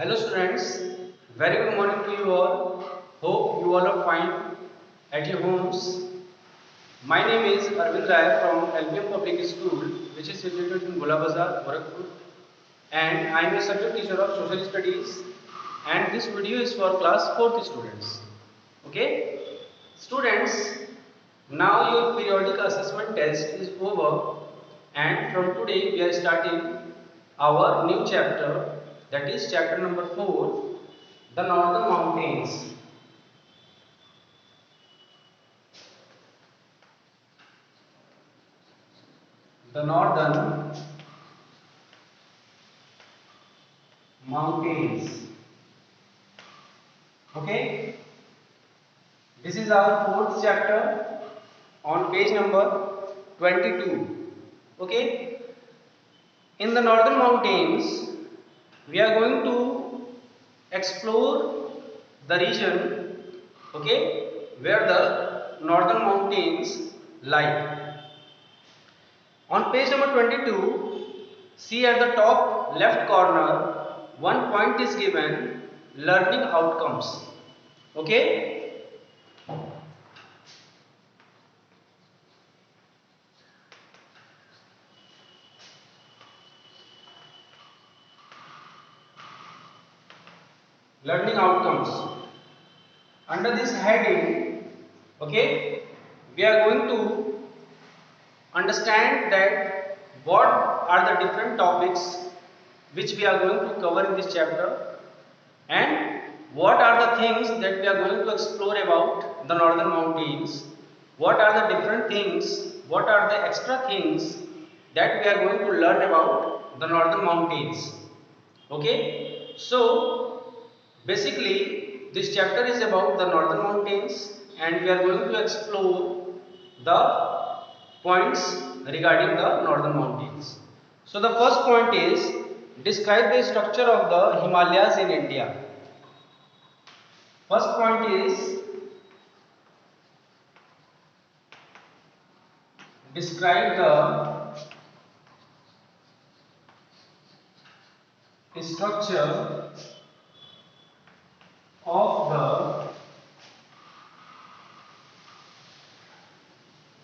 Hello students, very good morning to you all. Hope you all are fine at your homes. My name is Arvind Rai from LPM Public School, which is situated in Gola Bazar, Gorakhpur, and I am a subject teacher of Social Studies. And this video is for class 4th students. Okay, students. Now your periodic assessment test is over, and from today we are starting our new chapter, that is chapter number 4, the Northern Mountains. The Northern Mountains. Okay, this is our 4th chapter on page number 22. Okay, in the Northern Mountains, we are going to explore the region, okay, where the Northern Mountains lie. On page number 22, see at the top left corner, one point is given, learning outcomes. Okay, learning outcomes. Under this heading, okay, we are going to understand that what are the different topics which we are going to cover in this chapter, and what are the things that we are going to explore about the Northern Mountains, what are the different things, what are the extra things that we are going to learn about the Northern Mountains. Okay, so basically this chapter is about the Northern Mountains, and we are going to explore the points regarding the Northern Mountains. So the first point is, describe the structure of the Himalayas in India. First point is, describe the structure of the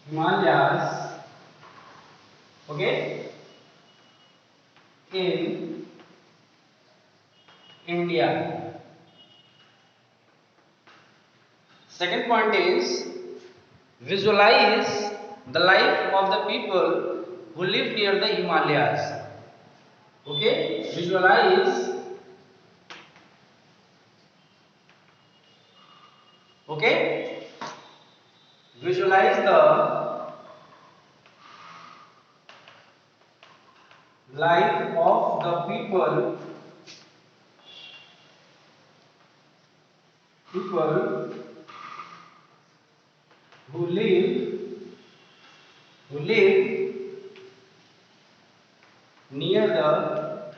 Himalayas, okay, in India. Second point is, visualize the life of the people who live near the Himalayas. Okay, visualize, okay, visualize the life of the people who live near the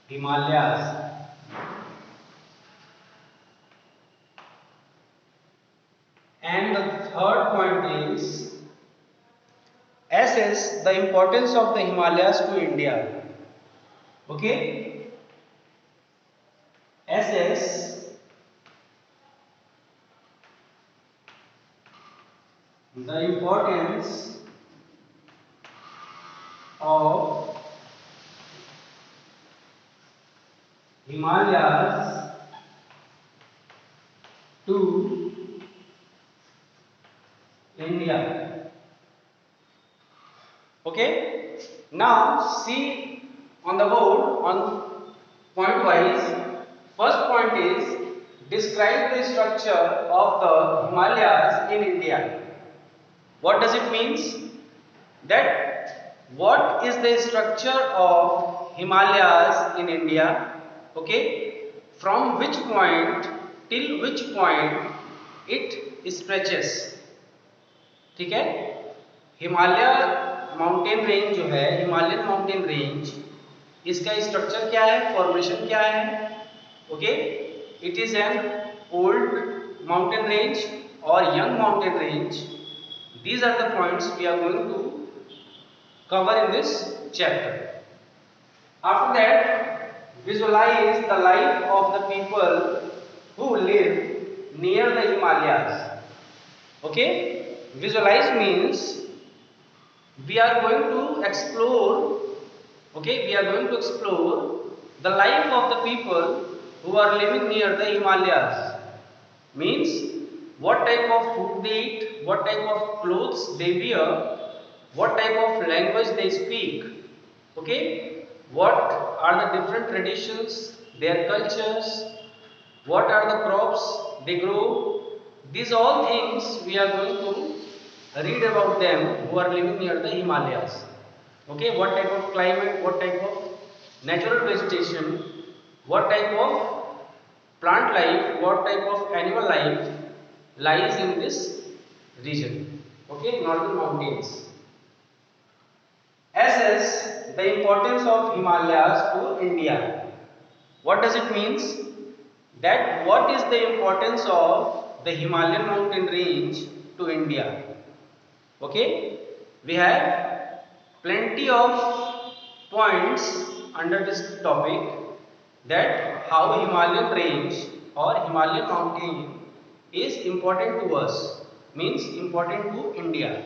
Himalayas. And the third point is, assess the importance of the Himalayas to India. Okay, assess the importance of Himalayas to India. Okay, now see on the board on point wise. First point is, describe the structure of the Himalayas in India. What does it means? That what is the structure of Himalayas in India? Okay, from which point till which point it stretches. ठीक है, Himalaya mountain range जो है, Himalayan mountain range, इसका structure क्या है, formation क्या है. Okay, it is an old mountain range और young mountain range. These are the points we are going to cover in this chapter. After that, visualize the life of the people who live near the Himalayas. Okay, visualize means we are going to explore. Okay, we are going to explore the life of the people who are living near the Himalayas. Means what type of food they eat, what type of clothes they wear, what type of language they speak. Okay, what are the different traditions, their cultures, what are the crops they grow. These all things we are going to read about them who are living near the Himalayas. Okay, what type of climate, what type of natural vegetation, what type of plant life, what type of animal life lies in this region. Okay, northern mountains. Assess the importance of Himalayas to India. What does it means? That what is the importance of the Himalayan mountain range to India? Okay, we have plenty of points under this topic, that how Himalayan range or Himalayan mountain is important to us, means important to India.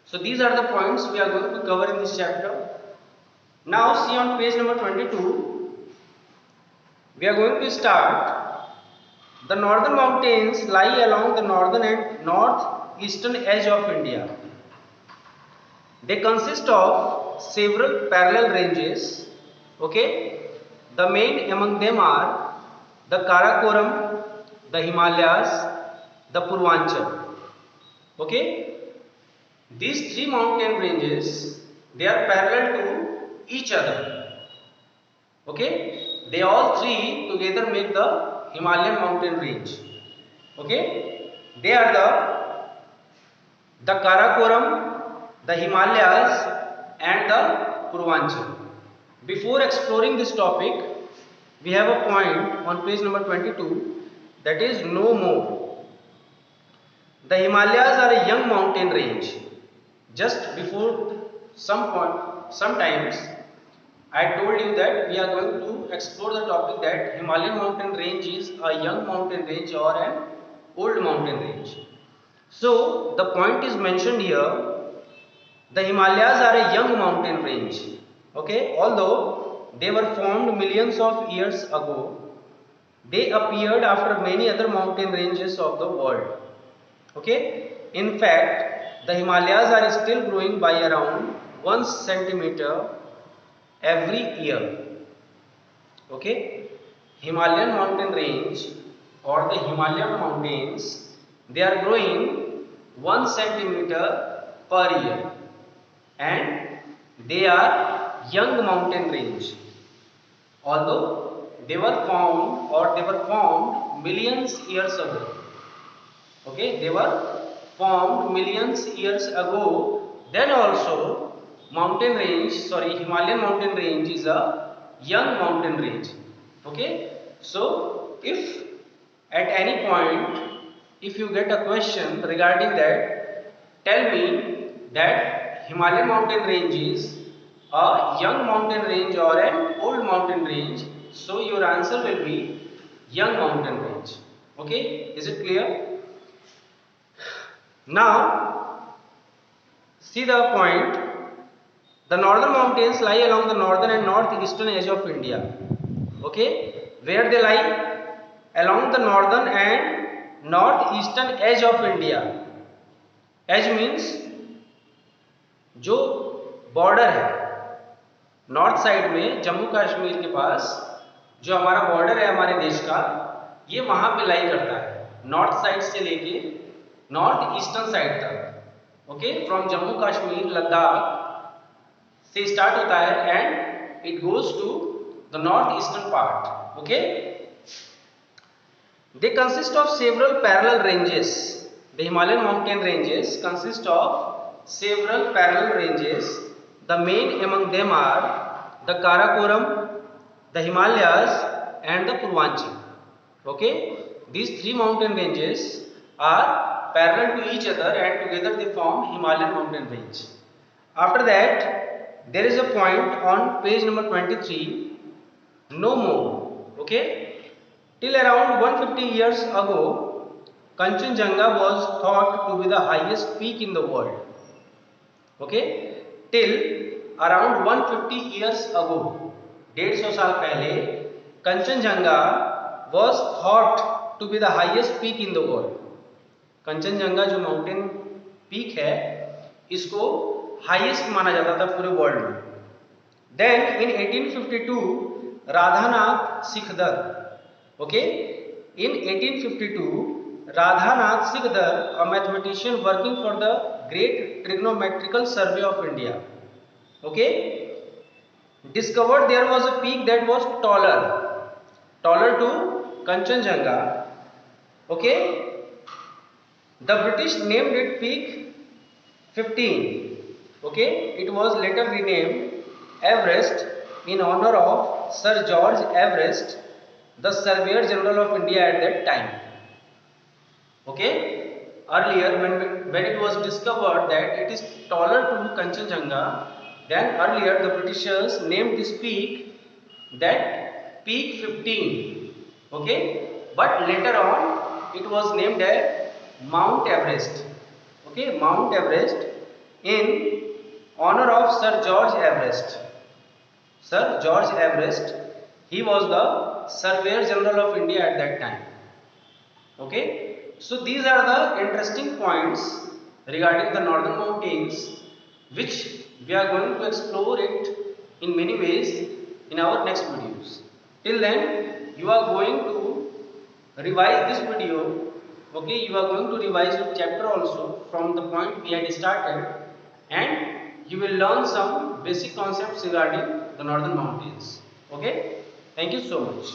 So these are the points we are going to cover in this chapter. Now see on page number 22, we are going to start. The northern mountains lie along the northern and northeastern edge of India. They consist of several parallel ranges. Okay, the main among them are the Karakoram, the Himalayas, the Purvanchal. Okay, these three mountain ranges, they are parallel to each other. Okay, they all three together make the Himalayan mountain range. Okay, they are the Karakoram, the Himalayas, and the Purvanchal. Before exploring this topic, we have a point on page number 22, that is no more. The Himalayas are a young mountain range. Just before sometimes I told you that we are going to explore the topic that Himalayan mountain range is a young mountain range or an old mountain range. So the point is mentioned here, the Himalayas are a young mountain range. Okay, although they were formed millions of years ago, they appeared after many other mountain ranges of the world. Okay, in fact, the Himalayas are still growing by around 1 centimeter every year. Okay, Himalayan mountain range or the Himalayan mountains, they are growing 1 centimeter per year, and they are young mountain range, although they were formed millions years ago. Okay, they were formed millions years ago. Then also Himalayan mountain range is a young mountain range. Okay, so if at any point if you get a question regarding that, tell me that Himalayan mountain range is a young mountain range or an old mountain range, so your answer will be young mountain range. Okay, is it clear? Now see the point. The northern mountains lie along the northern and northeastern edge of India. Okay, where they lie? Along the northern and northeastern edge of India. Edge means जो border है, north side में जम्मू कश्मीर के पास जो हमारा border है हमारे देश का, ये वहां पे लाई करता है, नॉर्थ साइड से लेके नॉर्थ ईस्टर्न साइड तक. ओके, फ्रॉम जम्मू कश्मीर लद्दाख से स्टार्ट होता है and it goes to the north eastern part. Okay, they consist of several parallel ranges. The Himalayan mountain ranges consist of several parallel ranges. The main among them are the Karakoram, the Himalayas, and the Purvanchal. Okay, these three mountain ranges are parallel to each other and together they form Himalayan mountain range. After that, there is a point on page number 23. no more. Okay, till around 150 years ago, Kanchenjunga was thought to be the highest peak in the world. Okay, till around 150 years ago, 150 साल पहले, Kanchenjunga was thought to be the highest peak in the world. Kanchenjunga जो mountain peak है, इसको highest माना जाता था पूरे world में. Then in 1852 Radhanath Sikdar, okay, in 1852 Radhanath Sikdar, a mathematician working for the great trigonometrical survey of India, okay, discovered there was a peak that was taller to Kanchenjunga. Okay, the British named it peak 15. Okay, it was later renamed Everest in honor of Sir George Everest, the Surveyor General of India at that time. Okay, earlier when it was discovered that it is taller to Kanchenjunga, then earlier the Britishers named this peak that peak 15. Okay, but later on it was named as Mount Everest. Okay, Mount Everest in honor of Sir George Everest. Sir George Everest, he was the Surveyor General of India at that time. Okay, so these are the interesting points regarding the northern mountains, which we are going to explore it in many ways in our next videos. Till then, you are going to revise this video. Okay, you are going to revise your chapter also from the point we had started, and you will learn some basic concepts regarding the northern mountains. Okay, thank you so much.